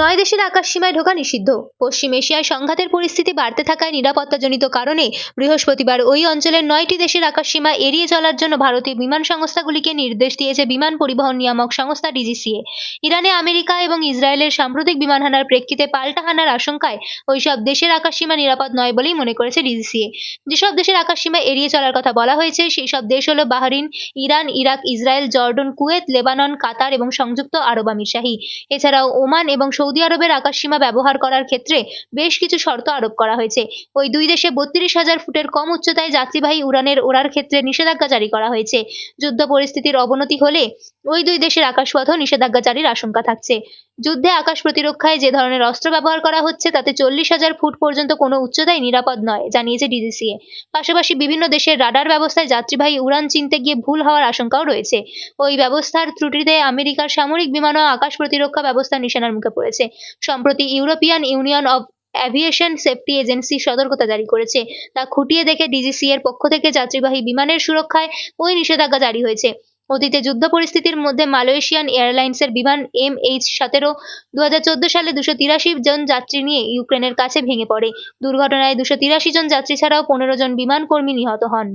নয় দেশের আকাশসীমায় ঢোকা নিষিদ্ধ। পশ্চিম এশিয়ায় সংঘাতের পরিস্থিতি বাড়তে থাকায় নিরাপত্তাজনিত কারণে বৃহস্পতিবার ওই অঞ্চলের 9টি দেশের আকাশসীমা এড়িয়ে চলার জন্য ভারতীয় বিমান সংস্থাগুলিকে নির্দেশ দিয়েছে বিমান পরিবহন নিয়ামক সংস্থা ডিজিসিএ। ইরানে আমেরিকা এবং ইসরায়েলের সাম্প্রতিক বিমান হানার প্রেক্ষিতে পাল্টা হানার আশঙ্কায় ওইসব দেশের আকাশসীমা নিরাপদ নয় বলেই মনে করেছে ডিজিসিএ। যেসব দেশের আকাশসীমা এড়িয়ে চলার কথা বলা হয়েছে সেই সব দেশ হলো Bahrain, Iran, Iraq, Israel, Jordan, Kuwait, Lebanon, Qatar এবং সংযুক্ত আরব আমিরশাহী। এছাড়াও ওমান এবং সৌদি আরবের আকাশসীমা ব্যবহার করার ক্ষেত্রে বেশ কিছু শর্ত আরোপ করা হয়েছে। ওই দুই দেশে ৩২,০০০ ফুটের কম উচ্চতায় যাত্রীবাহী উড়ানের ওড়ার ক্ষেত্রে নিষেধাজ্ঞা জারি করা হয়েছে। যুদ্ধ পরিস্থিতির অবনতি হলে ওই দুই দেশের আকাশপথেও নিষেধাজ্ঞা জারির আশঙ্কা থাকছে। যুদ্ধে আকাশ প্রতিরক্ষায় যে ধরনের অস্ত্র ব্যবহার করা হচ্ছে তাতে ৪০,০০০ ফুট পর্যন্ত কোনো উচ্চতাই নিরাপদ নয়, জানিয়েছে ডিজিসিএ। পাশাপাশি বিভিন্ন দেশের রাডার ব্যবস্থায় যাত্রীবাহী উড়ান চিনতে গিয়ে ভুল হওয়ার আশঙ্কাও রয়েছে। ওই ব্যবস্থার ত্রুটিতে আমেরিকার সামরিক বিমানও আকাশ প্রতিরক্ষা ব্যবস্থার নিশানার মুখে পড়েছে। সম্প্রতি European union of aviation safety agency সতর্কতা জারি করেছে। তা খুঁটিয়ে দেখে ডিজিসিএ এর পক্ষ থেকে যাত্রীবাহী বিমানের সুরক্ষায় ওই নিষেধাজ্ঞা জারি হয়েছে। অতীতে যুদ্ধ পরিস্থিতির মধ্যে মালয়েশিয়ান এয়ারলাইন্সের বিমান MH17 2014 সালে 283 জন যাত্রী নিয়ে ইউক্রেনের কাছে ভেঙে পড়ে। দুর্ঘটনায় 283 জন যাত্রী ছাড়াও 15 জন বিমান কর্মী নিহত হন।